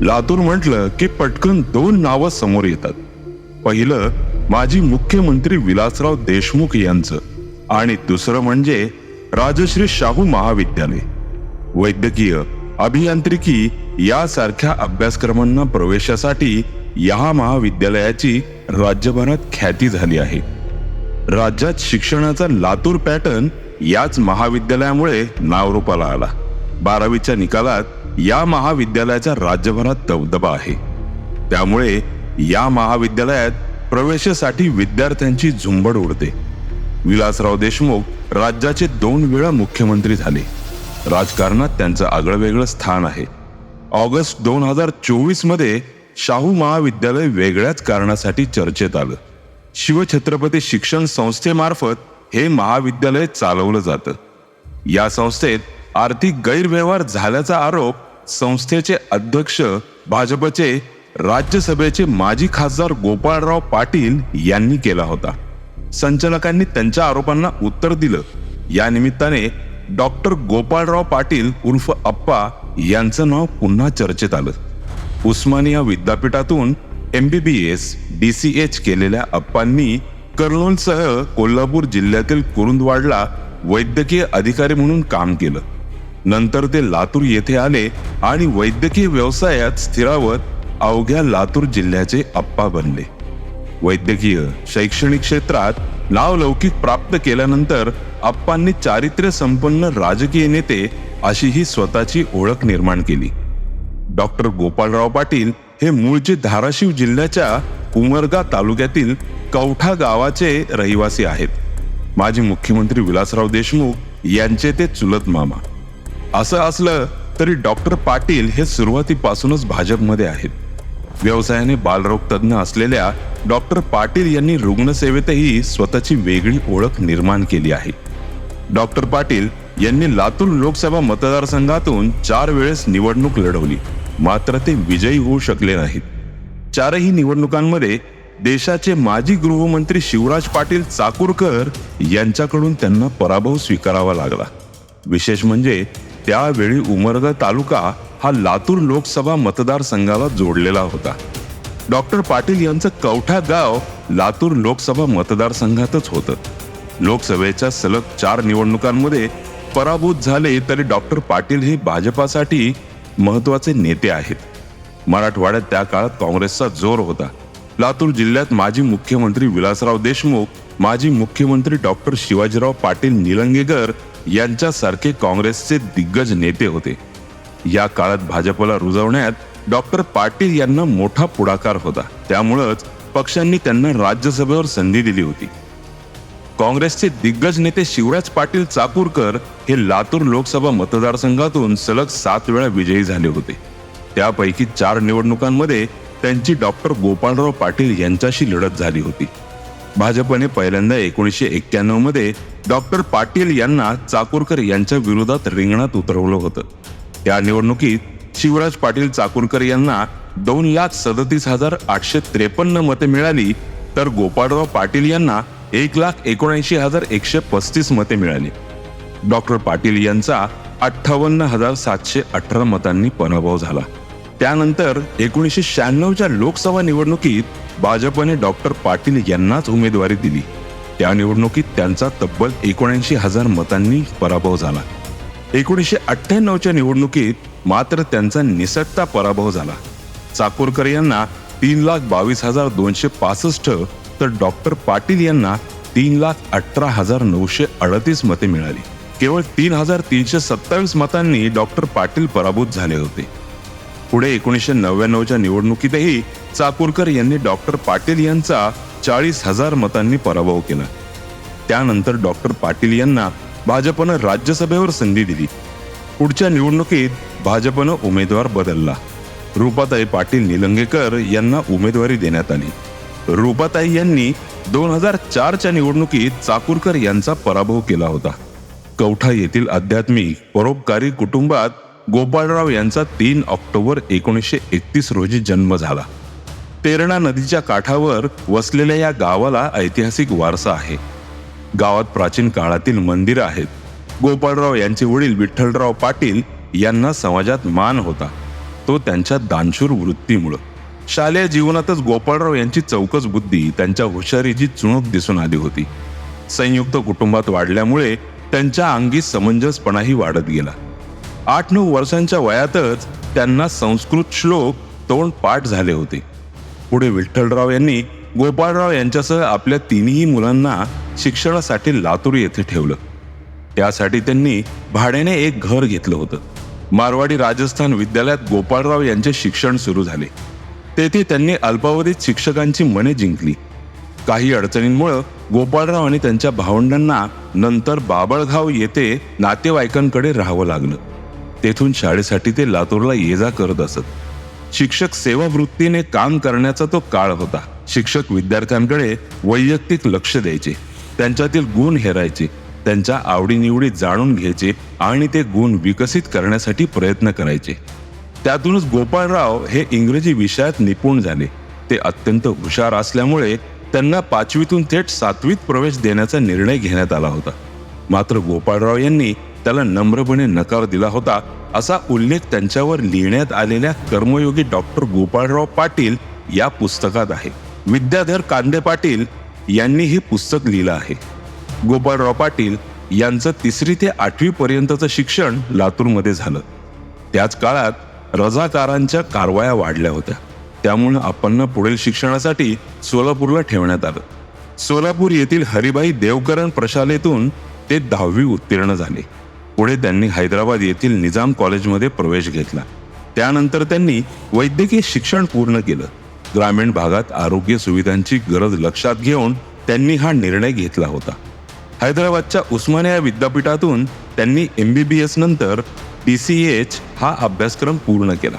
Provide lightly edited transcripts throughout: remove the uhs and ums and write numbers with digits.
लातूर म्हटलं की पटकन दोन नावं समोर येतात. पहिलं माजी मुख्यमंत्री विलासराव देशमुख यांचं आणि दुसरं म्हणजे राजश्री शाहू महाविद्यालय. वैद्यकीय, अभियांत्रिकी यासारख्या अभ्यासक्रमांना प्रवेशासाठी या महाविद्यालयाची राज्यभरात ख्याती झाली आहे. राज्यात शिक्षणाचा लातूर पॅटर्न याच महाविद्यालयामुळे नावरूपाला आला. 12वीच्या निकालात या महाविद्यालयाचा राज्यभरात दबदबा आहे. त्यामुळे या महाविद्यालयात प्रवेशासाठी विद्यार्थ्यांची झुंबड उडते. विलासराव देशमुख राज्याचे 2 वेळा मुख्यमंत्री झाले. राजकारणात त्यांचं आगळंवेगळं स्थान आहे. ऑगस्ट 2024 मध्ये शाहू महाविद्यालय वेगळ्याच कारणासाठी चर्चेत आलं. शिवछत्रपती शिक्षण संस्थेमार्फत हे महाविद्यालय चालवलं जातं. या संस्थेत आर्थिक गैरव्यवहार झाल्याचा आरोप संस्थेचे अध्यक्ष, भाजपचे राज्यसभेचे माजी खासदार गोपाळराव पाटील यांनी केला होता. संचालकांनी त्यांच्या आरोपांना उत्तर दिलं. या निमित्ताने डॉक्टर गोपाळराव पाटील उर्फ अप्पा यांचं नाव पुन्हा चर्चेत आलं. उस्मानिया विद्यापीठातून MBBS DCH केलेल्या अप्पांनी कर्नूलसह कोल्हापूर जिल्ह्यातील कुरुंदवाडला वैद्यकीय अधिकारी म्हणून काम केलं. नंतर ते लातूर येथे आले आणि वैद्यकीय व्यवसायात स्थिरावत अवघ्या लातूर जिल्ह्याचे अप्पा बनले. वैद्यकीय शैक्षणिक क्षेत्रात नावलौकिक प्राप्त केल्यानंतर अप्पांनी चारित्र्य संपन्न राजकीय नेते अशी ही स्वतःची ओळख निर्माण केली. डॉक्टर गोपाळराव पाटील हे मूळचे धाराशिव जिल्ह्याच्या उमरगा तालुक्यातील कवठा गावाचे रहिवासी आहेत. माजी मुख्यमंत्री विलासराव देशमुख यांचे ते चुलत मामा. असं असलं तरी डॉक्टर पाटील हे सुरुवातीपासूनच भाजपमध्ये आहेत. व्यवसायाने बालरोग तज्ज्ञ असलेल्या डॉक्टर पाटील यांनी रुग्णसेवेतही स्वतःची वेगळी ओळख निर्माण केली आहे. डॉक्टर पाटील यांनी लातूर लोकसभा मतदारसंघातून 4 वेळेस निवडणूक लढवली, मात्र ते विजयी होऊ शकले नाहीत. 4ही निवडणुकांमध्ये देशाचे माजी गृहमंत्री शिवराज पाटील चाकूरकर यांच्याकडून त्यांना पराभव स्वीकारावा लागला. विशेष म्हणजे त्यावेळी उमरगा तालुका हा लातूर लोकसभा मतदारसंघाला जोडलेला होता. डॉक्टर पाटील यांचं कवठा गाव लातूर लोकसभा मतदारसंघातच होतं. लोकसभेच्या सलग 4 निवडणुकांमध्ये पराभूत झाले तरी डॉक्टर पाटील हे भाजपासाठी महत्वाचे नेते आहेत. मराठवाड्यात त्या काळात काँग्रेसचा जोर होता. लातूर जिल्ह्यात माजी मुख्यमंत्री विलासराव देशमुख, माजी मुख्यमंत्री डॉक्टर शिवाजीराव पाटील निलंगेकर यांच्यासारखे काँग्रेसचे दिग्गज नेते होते. या काळात भाजपला रुजवण्यात डॉक्टर पाटील यांना मोठा पुढाकार होता. त्यामुळेच पक्षांनी त्यांना राज्यसभेवर संधी दिली होती. काँग्रेसचे दिग्गज नेते शिवराज पाटील चाकूरकर हे लातूर लोकसभा मतदारसंघातून सलग 7 वेळा विजयी झाले होते. त्यापैकी 4 निवडणुकांमध्ये त्यांची डॉक्टर गोपाळराव पाटील यांच्याशी लढत झाली होती. भाजपने पहिल्यांदा 1991 मध्ये डॉक्टर पाटील यांना चाकूरकर यांच्या विरोधात रिंगणात उतरवलं होतं. त्या निवडणुकीत शिवराज पाटील चाकूरकर यांना 2,37,853 मते मिळाली, तर गोपाळराव पाटील यांना 1,79,135 मते मिळाली. डॉक्टर पाटील यांचा 58,718 मतांनी पराभव झाला. त्यानंतर 1996च्या लोकसभा निवडणुकीत भाजपने डॉक्टर पाटील यांनाच उमेदवारी दिली. त्या निवडणुकीत त्यांचा तब्बल 79,000 मतांनी पराभव झाला. 1998च्या निवडणुकीत मात्र त्यांचा निसटता पराभव झाला. चाकूरकर यांना 3,22,265 तर डॉक्टर पाटील यांना 3,18,938 मते मिळाली. केवळ 3,327 मतांनी डॉक्टर पाटील पराभूत झाले होते. पुढे 1999च्या निवडणुकीतही चाकूरकर यांनी डॉक्टर पाटील यांचा 40,000 मतांनी पराभव केला. त्यानंतर डॉक्टर पाटील यांना भाजपनं राज्यसभेवर संधी दिली. पुढच्या निवडणुकीत भाजपनं उमेदवार बदलला. रूपाताई पाटील निलंगेकर यांना उमेदवारी देण्यात आली. रूपाताई यांनी 2004च्या निवडणुकीत चाकूरकर यांचा पराभव केला होता. कवठा येथील आध्यात्मिक परोपकारी कुटुंबात गोपाळराव यांचा 3 ऑक्टोबर 1931 रोजी जन्म झाला. तेरणा नदीच्या काठावर वसलेल्या या गावाला ऐतिहासिक वारसा आहे. गावात प्राचीन काळातील मंदिरं आहेत. गोपाळराव यांचे वडील विठ्ठलराव पाटील यांना समाजात मान होता. तो त्यांच्या दानशूर वृत्तीमुळं. शालेय जीवनातच गोपाळराव यांची चौकस बुद्धी, त्यांच्या हुशारीची चुणूक दिसून आली होती. संयुक्त कुटुंबात वाढल्यामुळे त्यांच्या अंगी समंजसपणाही वाढत गेला. 8-9 वर्षांच्या वयातच त्यांना संस्कृत श्लोक तोंड पाठ झाले होते. पुढे विठ्ठलराव यांनी गोपाळराव यांच्यासह आपल्या तिन्ही मुलांना शिक्षणासाठी लातूर येथे ठेवलं. त्यासाठी त्यांनी भाड्याने एक घर घेतलं होतं. मारवाडी राजस्थान विद्यालयात गोपाळराव यांचे शिक्षण सुरू झाले. तेथे त्यांनी अल्पावधीत शिक्षकांची मने जिंकली. काही अडचणींमुळे गोपाळराव आणि त्यांच्या भावंडांना नंतर बाबळगाव येथे नातेवाईकांकडे राहावं लागलं. तेथून शाळेसाठी ते लातूरला ये जा करत असत. शिक्षक सेवा वृत्तीने काम करण्याचा तो काळ होता. शिक्षक विद्यार्थ्यांकडे वैयक्तिक लक्ष द्यायचे, त्यांच्यातील गुण हेरायचे, त्यांच्या आवडीनिवडी जाणून घ्यायचे आणि ते गुण विकसित करण्यासाठी प्रयत्न करायचे. त्यातूनच गोपाळराव हे इंग्रजी विषयात निपुण झाले. ते अत्यंत हुशार असल्यामुळे त्यांना 5वीतून थेट 7वीत प्रवेश देण्याचा निर्णय घेण्यात आला होता. मात्र गोपाळराव यांनी त्याला नम्रपणे नकार दिला होता, असा उल्लेख त्यांच्यावर लिहिण्यात आलेल्या कर्मयोगी डॉक्टर गोपाळराव पाटील या पुस्तकात आहे. विद्याधर कांदे पाटील यांनी हे पुस्तक लिहिलं आहे. गोपाळराव पाटील यांचं 3री ते 8वी पर्यंतचं शिक्षण लातूरमध्ये झालं. त्याच काळात रजाकारांच्या कारवाया वाढल्या होत्या. त्यामुळे आपण पुढील शिक्षणासाठी सोलापूरला ठेवण्यात आलं. सोलापूर येथील हरिभाई देवकरण प्रशालेतून ते 10वी उत्तीर्ण झाले. पुढे त्यांनी हैदराबाद येथील निजाम कॉलेजमध्ये प्रवेश घेतला. त्यानंतर त्यांनी वैद्यकीय शिक्षण पूर्ण केलं. ग्रामीण भागात आरोग्य सुविधांची गरज लक्षात घेऊन त्यांनी हा निर्णय घेतला होता. हैदराबादच्या उस्मानिया विद्यापीठातून त्यांनी MBBS नंतर DCH हा अभ्यासक्रम पूर्ण केला.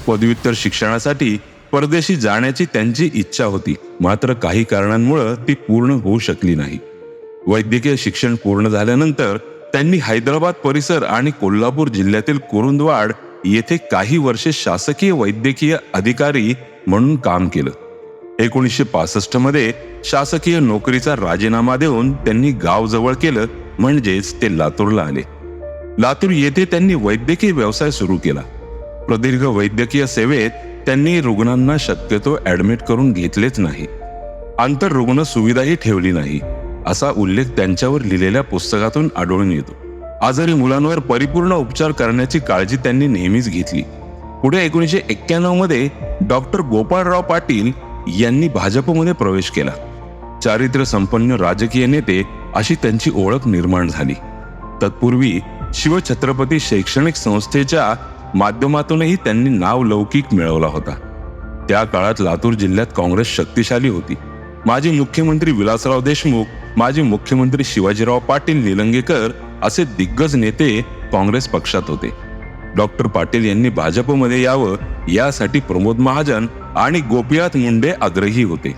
पदव्युत्तर शिक्षणासाठी परदेशी जाण्याची त्यांची इच्छा होती, मात्र काही कारणांमुळे ती पूर्ण होऊ शकली नाही. वैद्यकीय शिक्षण पूर्ण झाल्यानंतर त्यांनी हैदराबाद परिसर आणि कोल्हापूर जिल्ह्यातील कुरुंदवाड येथे काही वर्षे शासकीय वैद्यकीय अधिकारी म्हणून काम केलं. 1965 मध्ये शासकीय नोकरीचा राजीनामा देऊन त्यांनी गाव जवळ केलं, म्हणजेच ते लातूरला आले. लातूर येथे त्यांनी वैद्यकीय व्यवसाय सुरू केला. प्रदीर्घ वैद्यकीय सेवेत त्यांनी रुग्णांना शक्यतो ऍडमिट करून घेतलेच नाही. आंतर रुग्ण सुविधाही ठेवली नाही, असा उल्लेख त्यांच्यावर लिहिलेल्या पुस्तकातून आढळून येतो. आजारी मुलांवर परिपूर्ण उपचार करण्याची काळजी त्यांनी नेहमीच घेतली. पुढे 1991 मध्ये डॉक्टर गोपाळराव पाटील यांनी भाजपमध्ये प्रवेश केला. चारित्र्य संपन्न राजकीय नेते अशी त्यांची ओळख निर्माण झाली. तत्पूर्वी शिवछत्रपती शैक्षणिक संस्थेच्या माध्यमातूनही त्यांनी नावलौकिक मिळवला होता. त्या काळात लातूर जिल्ह्यात काँग्रेस शक्तिशाली होती. माजी मुख्यमंत्री विलासराव देशमुख, माजी मुख्यमंत्री शिवाजीराव पाटील निलंगेकर असे दिग्गज नेते काँग्रेस पक्षात होते. डॉक्टर पाटील यांनी भाजपमध्ये यावं यासाठी प्रमोद महाजन आणि गोपीनाथ मुंडे आग्रही होते.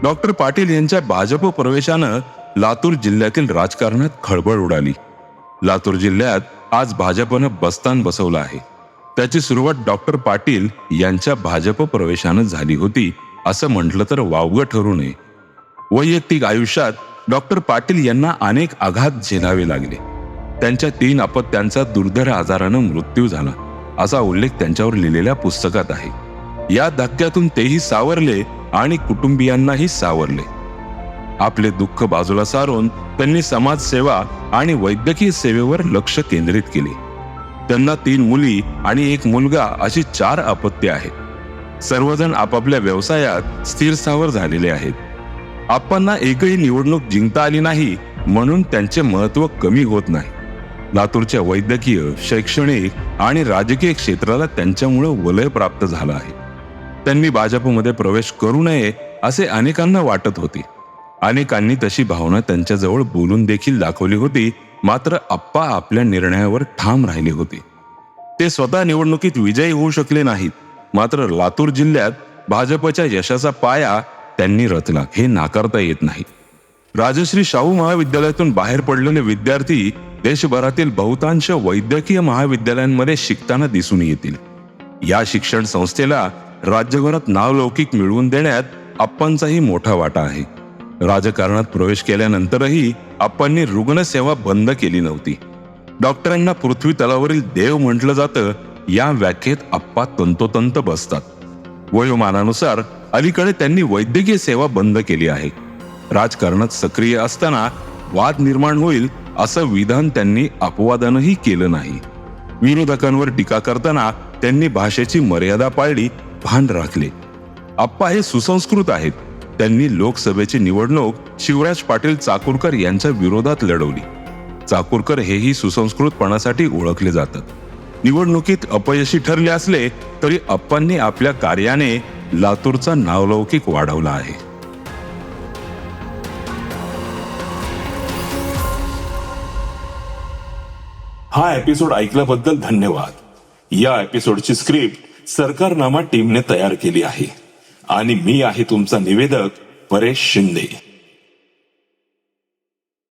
डॉक्टर पाटील यांच्या भाजप प्रवेशानं लातूर जिल्ह्यातील राजकारणात खळबळ उडाली. लातूर जिल्ह्यात आज भाजपनं बस्तान बसवलं आहे. त्याची सुरुवात डॉक्टर पाटील यांच्या भाजप प्रवेशानं झाली होती, असं म्हटलं तर वावगं ठरू नये. वैयक्तिक आयुष्यात डॉक्टर पाटील यांना अनेक आघात झेलावे लागले. त्यांच्या 3 अपत्यांचा दुर्धर आजारानं मृत्यू झाला, असा उल्लेख त्यांच्यावर लिहिलेल्या पुस्तकात आहे. या धक्क्यातून तेही सावरले आणि कुटुंबियांनाही सावरले. आपले दुःख बाजूला सारून त्यांनी समाजसेवा आणि वैद्यकीय सेवेवर लक्ष केंद्रित केले. त्यांना 3 मुली आणि 1 मुलगा अशी 4 अपत्ये आहेत. सर्वजण आपापल्या व्यवसायात स्थिरस्थावर झालेले आहेत. आपणना एकही निवडणूक जिंकता आली नाही, म्हणून त्यांचे महत्त्व कमी होत नाही. लातूरच्या वैद्यकीय, शैक्षणिक आणि राजकीय क्षेत्राला त्यांच्यामुळे वलय प्राप्त झालं आहे. त्यांनी भाजपमध्ये प्रवेश करू नये असे अनेकांना वाटत होते. अनेकांनी तशी भावना त्यांच्याजवळ बोलून देखील दाखवली होती, मात्र आप्पा आपल्या निर्णयावर ठाम राहिले होते. ते स्वतः निवडणुकीत विजयी होऊ शकले नाहीत, मात्र लातूर जिल्ह्यात भाजपच्या यशाचा पाया त्यांनी रचला, हे नाकारता येत नाही. राजश्री शाहू महाविद्यालयातून बाहेर पडलेले विद्यार्थी देशभरातील बहुतांश वैद्यकीय महाविद्यालयांमध्ये शिकताना दिसून येतील. या शिक्षण संस्थेला राज्यभरात नावलौकिक मिळवून देण्यात आप्पांचाही मोठा वाटा आहे. राजकारणात प्रवेश केल्यानंतरही आप्पांनी रुग्णसेवा बंद केली नव्हती. डॉक्टरांना पृथ्वी तलावरील देव म्हटलं जातं, या व्याख्येत आप्पा तंतोतंत बसतात। वयोमानानुसार अलीकडे त्यांनी वैद्यकीय सेवा बंद केली आहे। राजकारणात सक्रिय असताना वाद निर्माण होईल असं विधान त्यांनी अपवादानंही केलं नाही। विरोधकांवर टीका करताना त्यांनी भाषेची मर्यादा पाळली, भान राखले। आप्पा हे सुसंस्कृत आहेत। त्यांनी लोकसभेची निवडणूक शिवराज पाटील चाकूरकर यांच्या विरोधात लढवली। चाकूरकर हेही सुसंस्कृतपणासाठी ओळखले जातात। निवडणुकीत अपयशी ठरले असले तरी आप्पांनी आपल्या कार्याने लातूरचा नावलौकिक वाढवला आहे। हा एपिसोड ऐकल्याबद्दल धन्यवाद। या एपिसोडची स्क्रिप्ट सरकारनामा टीमने तयार केली आहे आणि मी आहे तुमचा निवेदक परेश शिंदे।